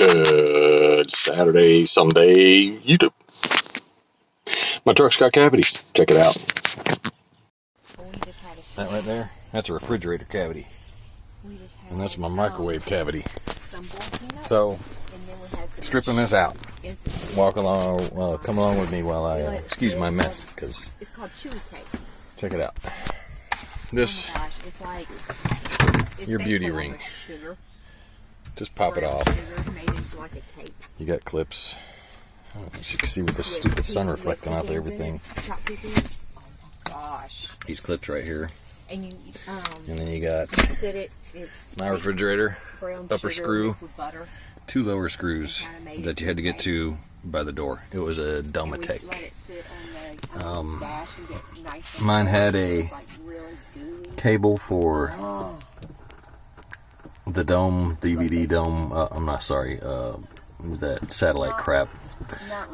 Good Saturday, someday, YouTube. My truck's got cavities. Check it out. That right there, that's a refrigerator cavity. And that's my microwave cavity. So, stripping this out. Walk along, come along with me while I excuse my mess, because it's called chewy cake. Check it out. This, oh my gosh, it's like your beauty ring. Sugar. Just pop it off. Made into like a cake. You got clips. I don't know if you can see with the stupid sun reflecting off everything. Oh my gosh. These clips right here. And you, and then you got my refrigerator, upper screw, 2 lower screws that you had to get to by the door. It was a Domatech. Mine had a cable for the dome, DVD dome. I'm not sorry, that satellite crap.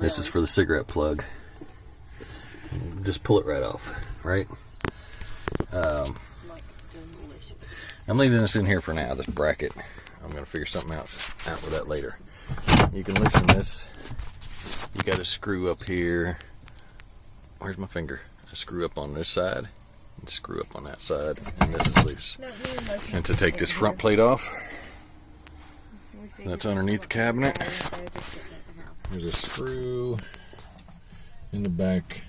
This is for the cigarette plug. Just pull it right off, right? I'm leaving this in here for now, this bracket. I'm going to figure something else out with that later. You can loosen this. You got a screw up here. Where's my finger? A screw up on this side and screw up on that side, and this is loose. And to take this front plate off, that's underneath the cabinet. There's a screw in the back.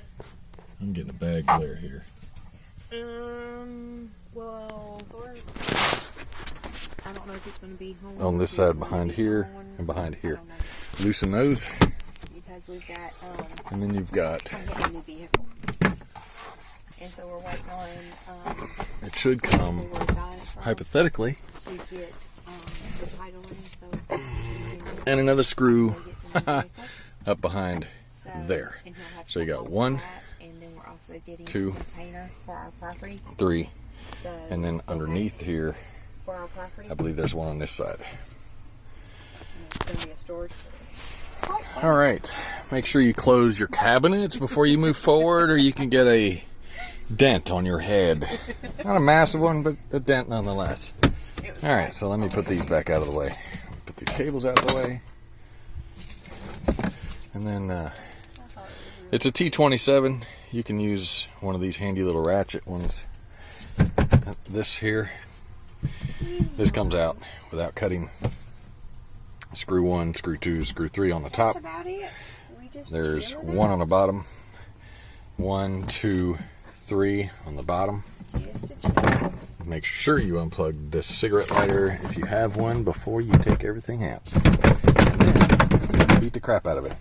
I'm getting a bad glare here. Well, I don't know if it's going to be home. On this side, behind here, and behind here. Loosen those. Because we've got, and then you've got, a new vehicle. And so we're waiting on, it should come, hypothetically, to get, the title in, so, and another screw up behind there. So you got 1, 2, 3, and then underneath here, I believe there's one on this side. Alright, make sure you close your cabinets before you move forward, or you can get a dent on your head. Not a massive one, but a dent nonetheless. Alright, so let me put these back out of the way. Put these cables out of the way. And then, it's a T27. You can use one of these handy little ratchet ones. This here, this comes out without cutting. Screw 1, screw 2, screw 3 on the top. There's 1 on the bottom. 1, 2, 3 on the bottom. Make sure you unplug this cigarette lighter if you have one before you take everything out. Beat the crap out of it.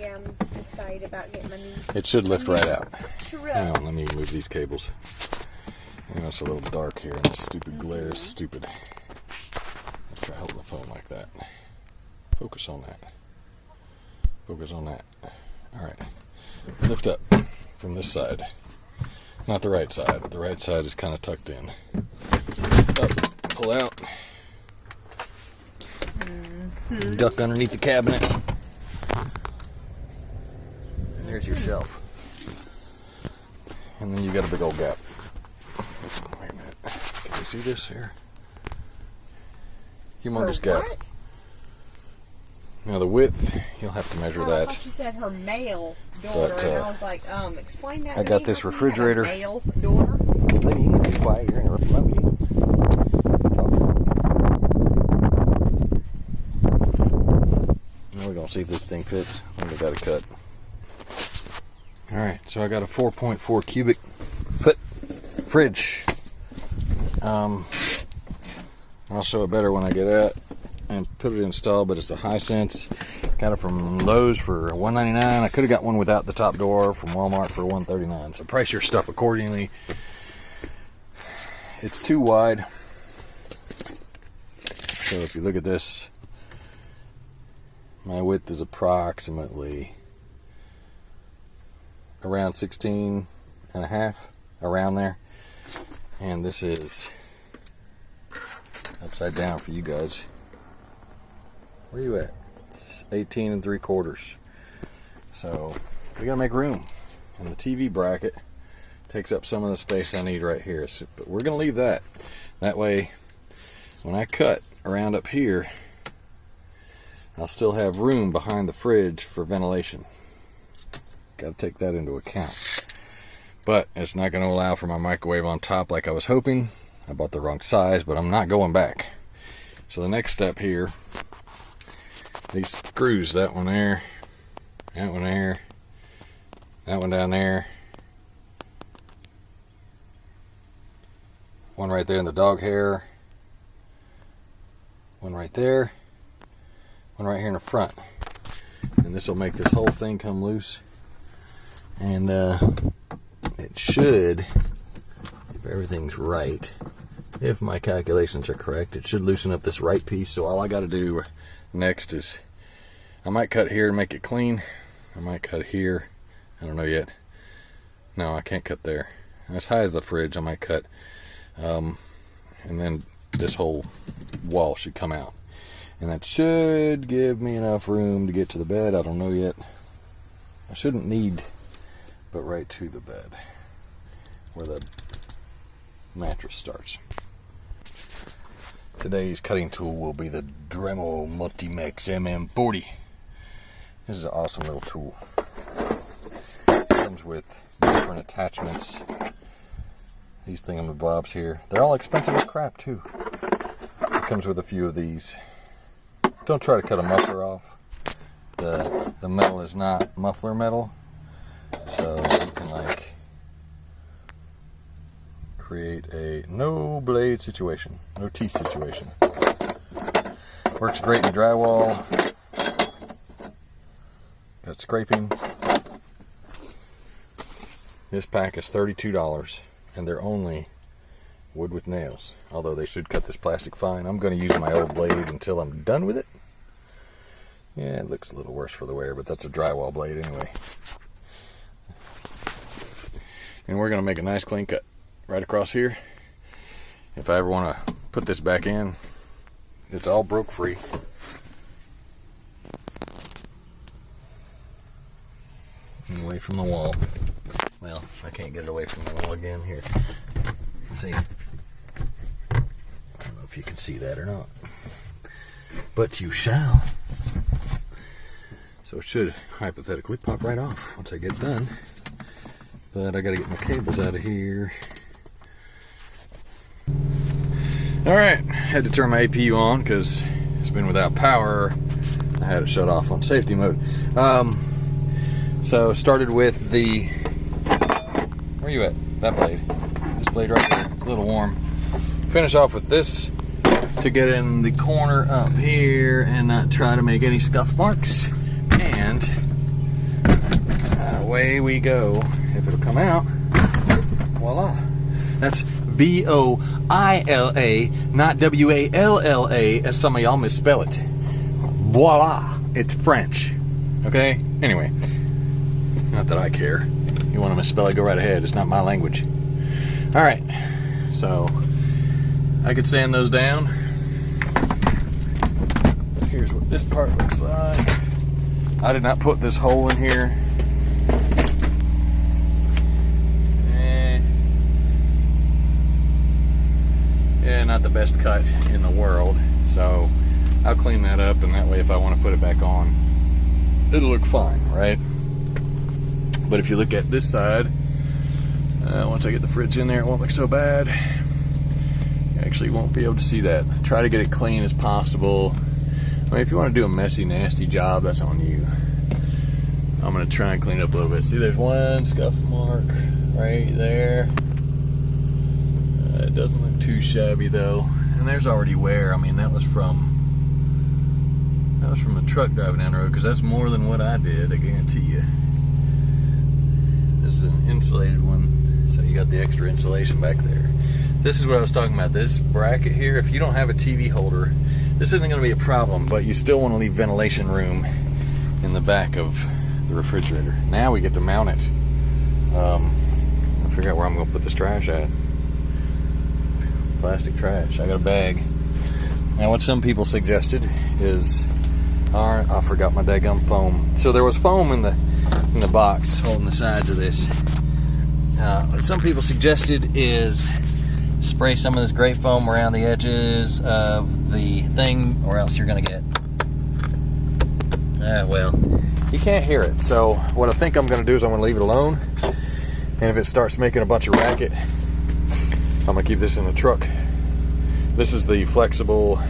Yeah, I'm excited about getting my new. It should lift right out. Hang on, let me move these cables. You know, it's a little dark here, and this stupid glare is stupid. Let's try holding the phone like that. Focus on that. Focus on that. Alright. Lift up from this side. Not the right side. The right side is kind of tucked in. Up, pull out. Duck underneath the cabinet. And there's your shelf. And then you got a big old gap. Wait a minute. Can you see this here? Humongous gap. Now the width, you'll have to measure that. I thought you said her male daughter, and I was like, explain that. I got this refrigerator. Male daughter. Lady, you be quiet. You're interrupting my meeting. Now we're gonna see if this thing fits. I think I got it cut. All right, so I got a 4.4 cubic foot fridge. I'll show it better when I get out and put it installed, but it's a Hisense. Got it from Lowe's for $199. I could have got one without the top door from Walmart for $139. So price your stuff accordingly. It's too wide. So if you look at this, my width is approximately around 16 and a half, around there. And this is upside down for you guys. Where you at? It's 18 3/4. So we gotta make room. And the TV bracket takes up some of the space I need right here. So, but we're gonna leave that. That way, when I cut around up here, I'll still have room behind the fridge for ventilation. Got to take that into account. But it's not going to allow for my microwave on top like I was hoping. I bought the wrong size, but I'm not going back. So the next step here, these screws, that one there, that one there, that one down there, one right there in the dog hair, one right there, one right here in the front. And this will make this whole thing come loose. And it should, if everything's right, if my calculations are correct, it should loosen up this right piece. So all I got to do next is, I might cut here and make it clean. I might cut here. I don't know yet. No, I can't cut there. As high as the fridge, I might cut. And then this whole wall should come out. And that should give me enough room to get to the bed. I don't know yet. I shouldn't need, but right to the bed, where the mattress starts. Today's cutting tool will be the Dremel Multimax MM40. This is an awesome little tool. It comes with different attachments. These thingamabobs here. They're all expensive as crap too. It comes with a few of these. Don't try to cut a muffler off. The metal is not muffler metal. So you can like create a no blade situation, no teeth situation. Works great in drywall. Got scraping. This pack is $32 and they're only wood with nails. Although they should cut this plastic fine. I'm going to use my old blade until I'm done with it. Yeah, it looks a little worse for the wear, but that's a drywall blade anyway. And we're going to make a nice clean cut right across here. If I ever want to put this back in, it's all broke free. And away from the wall. Well, I can't get it away from the wall again here. Let's see. I don't know if you can see that or not. But you shall. So it should hypothetically pop right off once I get done. But I gotta get my cables out of here. Alright, had to turn my APU on because it's been without power. I had it shut off on safety mode. So started with the, where you at? That blade. This blade right there. It's a little warm. Finish off with this to get in the corner up here and not try to make any scuff marks. And away we go. If it'll come out, voila. That's V-O-I-L-A, not W-A-L-L-A, as some of y'all misspell it. Voila. It's French. Okay? Anyway, not that I care. You want to misspell it, go right ahead. It's not my language. Alright, so I could sand those down. Here's what this part looks like. I did not put this hole in here. Yeah, not the best cut in the world. So I'll clean that up, and that way if I want to put it back on, it'll look fine, right? But if you look at this side, once I get the fridge in there, it won't look so bad. You actually won't be able to see that. Try to get it clean as possible. I mean, if you want to do a messy, nasty job, that's on you. I'm going to try and clean it up a little bit. See, there's one scuff mark right there. It doesn't look too shabby though. And there's already wear. I mean, that was from the truck driving down the road, because that's more than what I did, I guarantee you. This is an insulated one, so you got the extra insulation back there. This is what I was talking about. This bracket here, if you don't have a TV holder, this isn't going to be a problem, but you still want to leave ventilation room in the back of the refrigerator. Now we get to mount it. I'll figure out where I'm going to put this trash at. Plastic trash. I got a bag. Now what some people suggested is, I forgot my daggum foam. So there was foam in the box holding the sides of this. What some people suggested is spray some of this grape foam around the edges of the thing, or else you're going to get Well, you can't hear it. So what I think I'm going to do is I'm going to leave it alone. And if it starts making a bunch of racket, I'm going to keep this in the truck. This is the flexible,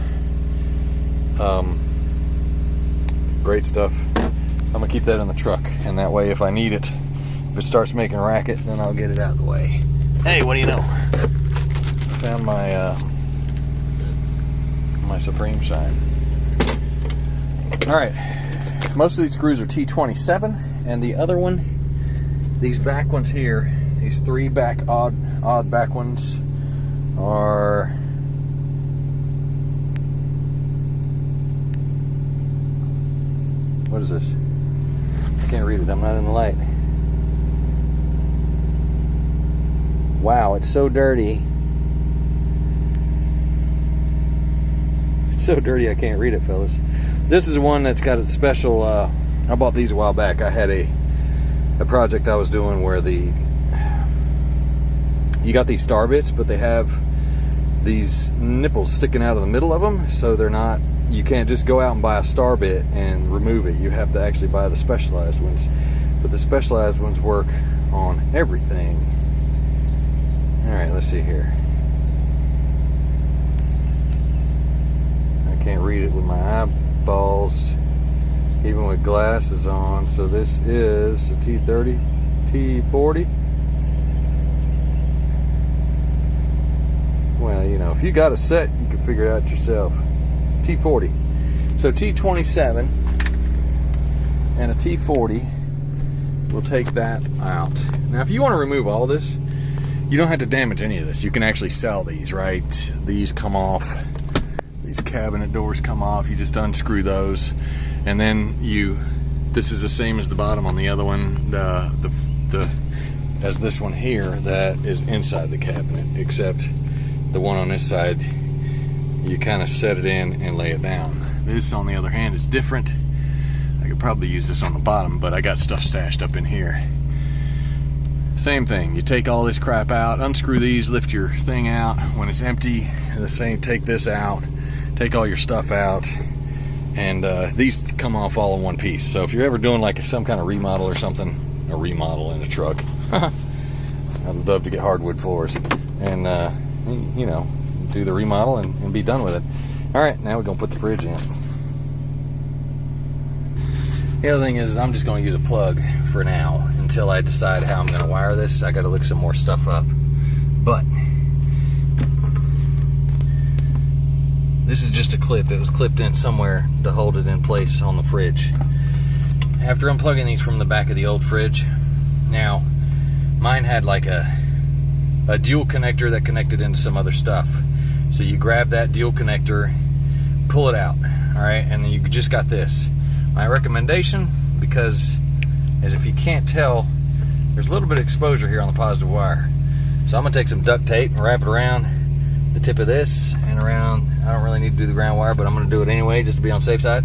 great stuff. I'm going to keep that in the truck. And that way, if I need it, if it starts making racket, then I'll get it out of the way. Hey, what do you know? Found my my Supreme sign. All right, most of these screws are T27, and the other one, these back ones here, these three back odd back ones are what is this? I can't read it. I'm not in the light. Wow, it's so dirty. It's so dirty I can't read it, fellas. This is one that's got a special, I bought these a while back. I had a project I was doing where you got these star bits, but they have these nipples sticking out of the middle of them, so they're not, you can't just go out and buy a star bit and remove it. You have to actually buy the specialized ones. But the specialized ones work on everything. Alright, let's see here. I can't read it with my eyeballs, even with glasses on. So this is a T30, T40. Well, you know, if you got a set, you can figure it out yourself. T40. So T27 and a T40 will take that out. Now, if you want to remove all this, you don't have to damage any of this. You can actually sell these, right? These come off. These cabinet doors come off. You just unscrew those, and then this is the same as the bottom on the other one. As this one here that is inside the cabinet, except the one on this side, you kind of set it in and lay it down. This, on the other hand, is different. I could probably use this on the bottom, but I got stuff stashed up in here. Same thing, you take all this crap out, unscrew these, lift your thing out. When it's empty, the same, take this out, take all your stuff out, and these come off all in one piece. So if you're ever doing like some kind of remodel or something, a remodel in a truck, I'd love to get hardwood floors and you know, do the remodel and be done with it. All right, now we're gonna put the fridge in. The other thing is I'm just gonna use a plug for now until I decide how I'm gonna wire this. I gotta look some more stuff up. But this is just a clip. It was clipped in somewhere to hold it in place on the fridge. After unplugging these from the back of the old fridge, now mine had like a dual connector that connected into some other stuff. So you grab that dual connector, pull it out, all right, and then you just got this. My recommendation, because as if you can't tell, there's a little bit of exposure here on the positive wire. So I'm gonna take some duct tape and wrap it around the tip of this and around, I don't really need to do the ground wire, but I'm gonna do it anyway just to be on the safe side.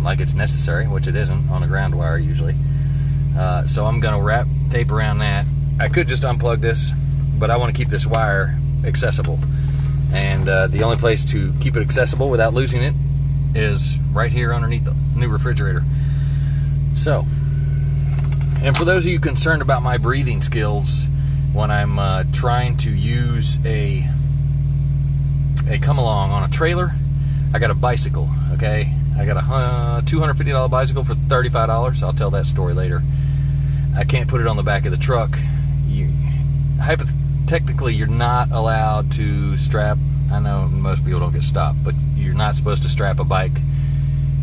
Like it's necessary, which it isn't on a ground wire usually. So I'm gonna wrap tape around that. I could just unplug this, but I want to keep this wire accessible. And the only place to keep it accessible without losing it is right here underneath the new refrigerator. So, and for those of you concerned about my breathing skills when I'm trying to use a come along on a trailer, I got a bicycle, okay? I got a $250 bicycle for $35. I'll tell that story later. I can't put it on the back of the truck. Technically, you're not allowed to strap, I know most people don't get stopped, but you're not supposed to strap a bike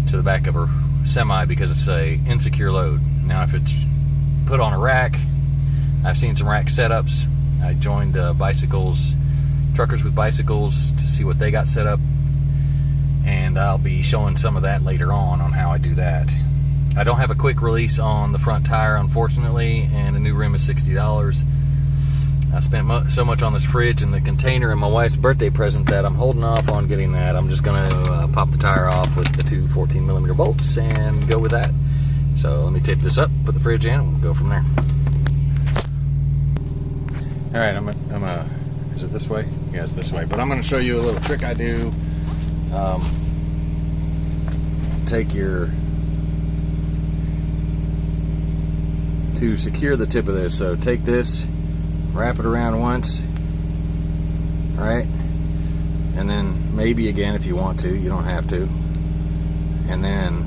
to the back of a semi because it's a insecure load. Now, if it's put on a rack, I've seen some rack setups. I joined Truckers with Bicycles to see what they got set up, and I'll be showing some of that later on how I do that. I don't have a quick release on the front tire, unfortunately, and a new rim is $60. I spent so much on this fridge and the container and my wife's birthday present that I'm holding off on getting that. I'm just going to pop the tire off with the two 14mm bolts and go with that. So let me tape this up, put the fridge in, and we'll go from there. All right, is it this way? Yeah, it's this way. But I'm going to show you a little trick I do take to secure the tip of this. So take this, wrap it around once, right? And then maybe again if you want to, you don't have to. And then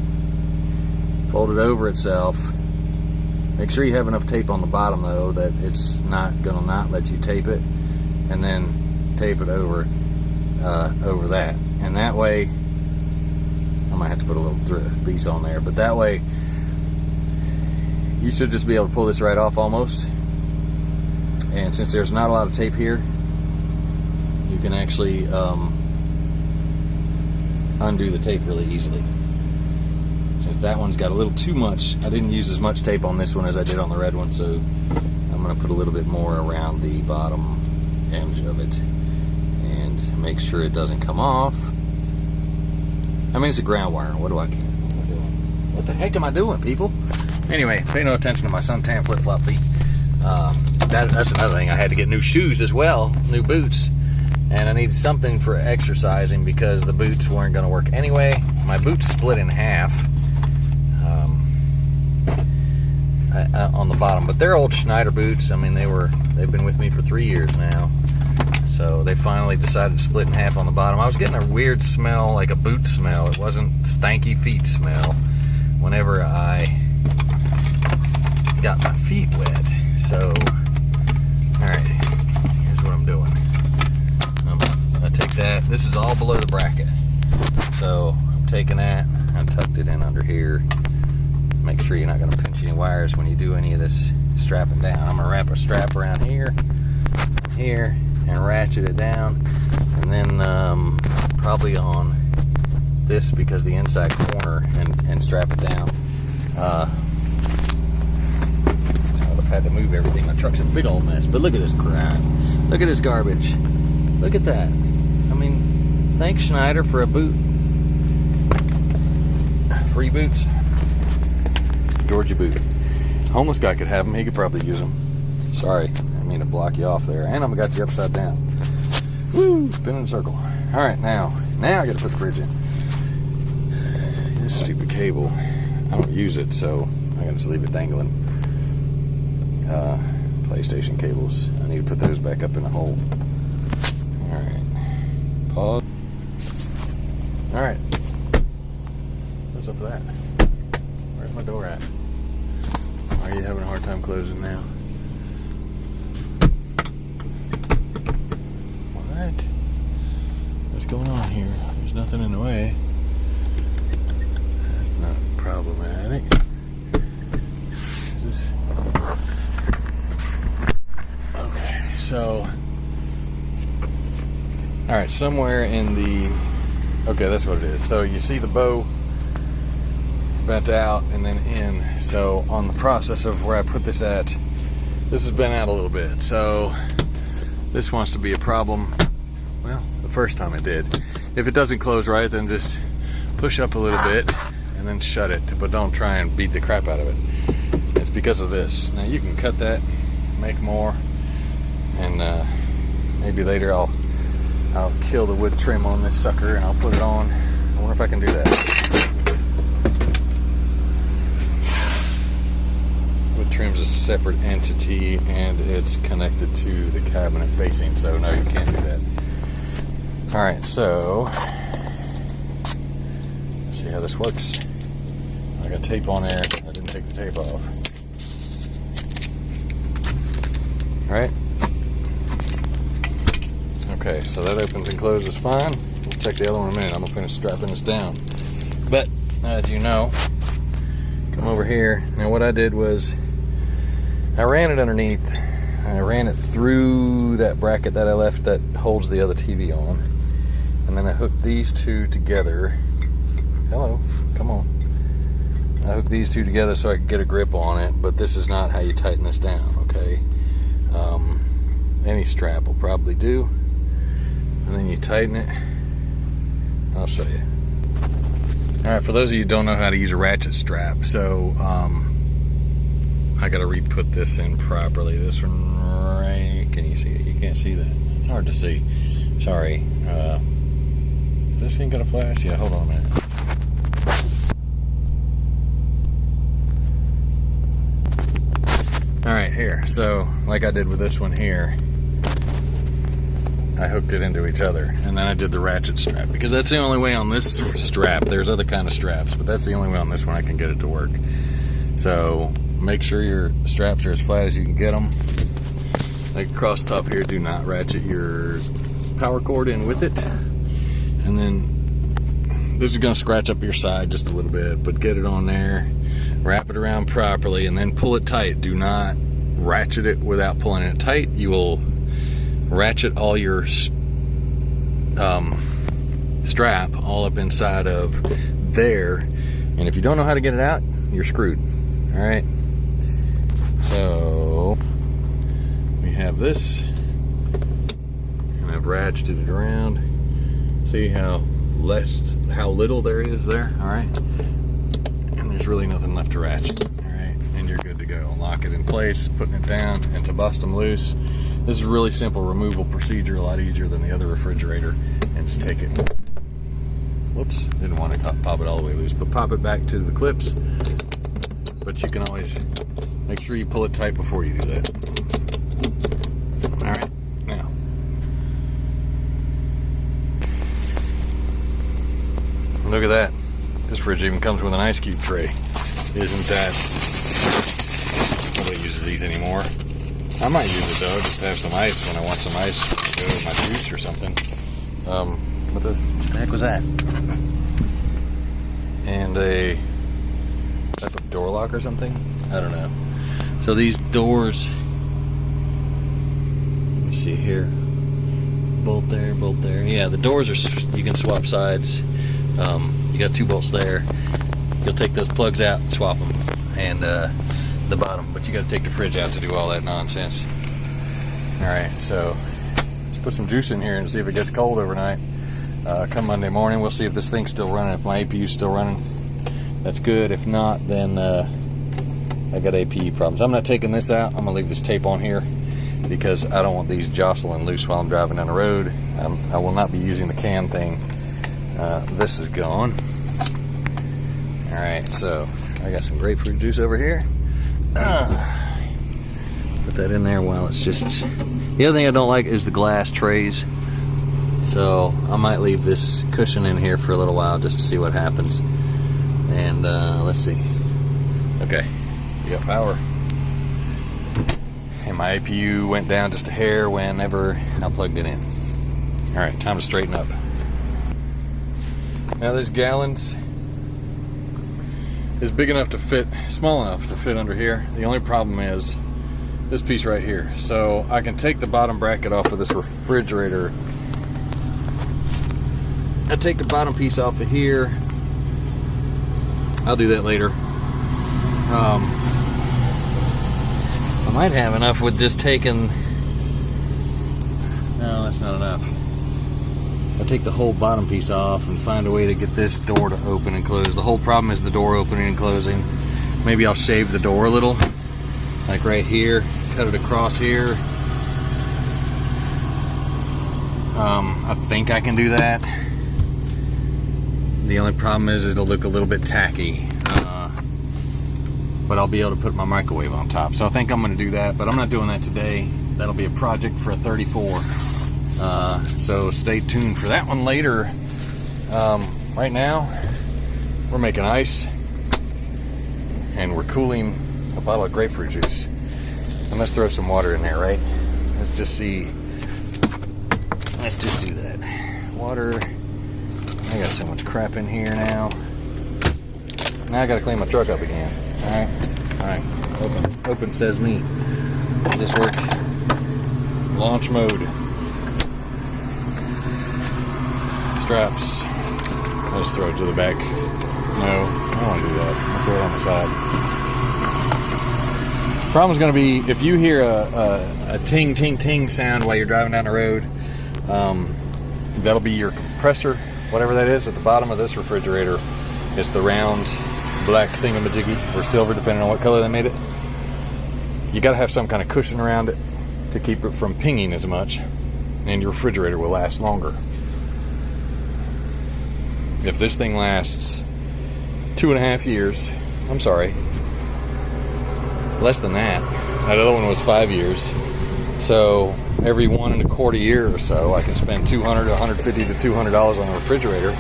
fold it over itself. Make sure you have enough tape on the bottom though that it's not gonna not let you tape it. And then tape it over that. And that way, I might have to put a little piece on there, but that way you should just be able to pull this right off almost. And since there's not a lot of tape here, you can actually undo the tape really easily. Since that one's got a little too much, I didn't use as much tape on this one as I did on the red one, so I'm going to put a little bit more around the bottom edge of it and make sure it doesn't come off. I mean, it's a ground wire. What am I doing? What the heck am I doing, people? Anyway, pay no attention to my suntan flip-flop feet. That's another thing. I had to get new shoes as well, new boots. And I needed something for exercising because the boots weren't going to work anyway. My boots split in half on the bottom, but they're old Schneider boots. I mean, they've been with me for 3 years now. So they finally decided to split in half on the bottom. I was getting a weird smell, like a boot smell. It wasn't stanky feet smell whenever I got my feet wet. So, alright, here's what I'm doing. I'm gonna take that. This is all below the bracket. So I'm taking that and tucked it in under here. Make sure you're not gonna pinch any wires when you do any of this strapping down. I'm gonna wrap a strap around here, and ratchet it down, and then probably on this because the inside corner and strap it down. I would have had to move everything. My truck's a big old mess, but look at this crap. Look at this garbage. Look at that. I mean, thanks Schneider for a boot. Free boots. Georgia boot. Homeless guy could have them. He could probably use them. Sorry, I didn't mean to block you off there. And I've got you upside down. Woo, spinning in a circle. All right, now I got to put the fridge in. This stupid cable, I don't use it, so I got to just leave it dangling. PlayStation cables. I need to put those back up in the hole. All right, pause. All right, what's up with that? Where's my door at? Are you having a hard time closing now? What? What's going on here? There's nothing in the way. That's not problematic. Just... Okay, so... Alright, somewhere in the... Okay, that's what it is. So you see the bow bent out and then in. So on the process of where I put this at, this has bent out a little bit. So this wants to be a problem. Well, the first time it did. If it doesn't close right, then just push up a little bit and then shut it. But don't try and beat the crap out of it. It's because of this. Now you can cut that, make more, and maybe later I'll kill the wood trim on this sucker and I'll put it on. I wonder if I can do that. Trim's a separate entity and it's connected to the cabinet facing, so no, you can't do that. Alright, so let's see how this works. I got tape on there. I didn't take the tape off. Alright. Okay, so that opens and closes fine. We'll check the other one in a minute. I'm gonna finish strapping this down. But as you know, come over here. Now what I did was I ran it underneath. I ran it through that bracket that I left that holds the other TV on. And then I hooked these two together. Hello, come on. I hooked these two together so I could get a grip on it, but this is not how you tighten this down, okay? Any strap will probably do. And then you tighten it. I'll show you. Alright, for those of you who don't know how to use a ratchet strap, so I gotta re-put this in properly. This one right, can you see it? You can't see that. It's hard to see. Sorry. Is this thing gonna flash? Yeah, hold on a minute. there. So like I did with this one here, I hooked it into each other, and then I did the ratchet strap, because that's the only way on this strap. There's other kind of straps, but that's the only way on this one I can get it to work. So make sure your straps are as flat as you can get them. Like across the top here, do not ratchet your power cord in with it. And then this is going to scratch up your side just a little bit, but get it on there, wrap it around properly, and then pull it tight. Do not ratchet it without pulling it tight. You will ratchet all your strap all up inside of there, and if you don't know how to get it out, you're screwed. All right, so we have this, and I've ratcheted it around. See how little there is there? All right, and there's really nothing left to ratchet. All right, and you're good to go. Lock it in place, putting it down, and to bust them loose, this is a really simple removal procedure, a lot easier than the other refrigerator. And just take it, whoops, didn't want to pop it all the way loose, but pop it back to the clips. But you can always make sure you pull it tight before you do that. All right, now. Look at that. This fridge even comes with an ice cube tray. Isn't that? Nobody uses these anymore. I might use it though, just to have some ice when I want some ice to go with my juice or something. What the heck was that? And a type of door lock or something? I don't know. So these doors, let me see here. Bolt there, bolt there. Yeah, the doors are, you can swap sides. You got 2 bolts there. You'll take those plugs out and swap them. And the bottom, but you got to take the fridge out to do all that nonsense. All right, so let's put some juice in here and see if it gets cold overnight. Come Monday morning, we'll see if this thing's still running. If my APU's still running, that's good. If not, then I got APU problems. I'm not taking this out. I'm gonna leave this tape on here because I don't want these jostling loose while I'm driving down the road. I will not be using the can thing. This is gone. All right, so I got some grapefruit juice over here. Put that in there while it's just... The other thing I don't like is the glass trays. So I might leave this cushion in here for a little while just to see what happens. And let's see. Okay, we got power. And my APU went down just a hair whenever I plugged it in. All right, time to straighten up. Now this gallons is big enough to fit, small enough to fit under here. The only problem is this piece right here. So I can take the bottom bracket off of this refrigerator. I take the bottom piece off of here. I'll do that later. I might have enough with just taking, no, that's not enough. I'll take the whole bottom piece off and find a way to get this door to open and close. The whole problem is the door opening and closing. Maybe I'll shave the door a little, like right here, cut it across here. I think I can do that. The only problem is it'll look a little bit tacky, but I'll be able to put my microwave on top. So I think I'm going to do that, but I'm not doing that today. That'll be a project for a 34. So stay tuned for that one later. Right now, we're making ice, and we're cooling a bottle of grapefruit juice. And let's throw some water in there, right? Let's just see. Let's just do that. Water. I got so much crap in here now. Now I got to clean my truck up again. All right. Open says me. This work. Launch mode. Straps. I'll just throw it to the back. No, I don't want to do that. I'll throw it on the side. Problem's going to be if you hear a ting ting ting sound while you're driving down the road. That'll be your compressor, whatever that is, at the bottom of this refrigerator. It's the round black thingamajiggy or silver, depending on what color they made it. You got to have some kind of cushion around it to keep it from pinging as much, and your refrigerator will last longer. If this thing lasts 2.5 years, I'm sorry, less than that, That other one was 5 years. So every 1.25 years or so, I can spend $200 to $150 to $200 on a refrigerator,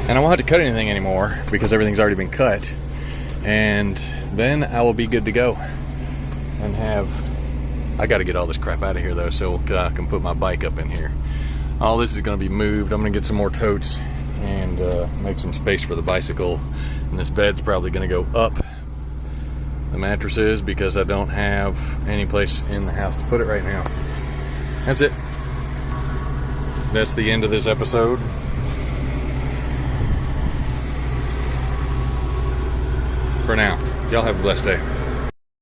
and I won't have to cut anything anymore because everything's already been cut. And then I will be good to go. And I got to get all this crap out of here though, so I can put my bike up in here. All this is going to be moved. I'm going to get some more totes and make some space for the bicycle. And this bed's probably going to go up the mattresses because I don't have any place in the house to put it right now. That's it. That's the end of this episode. For now. Y'all have a blessed day.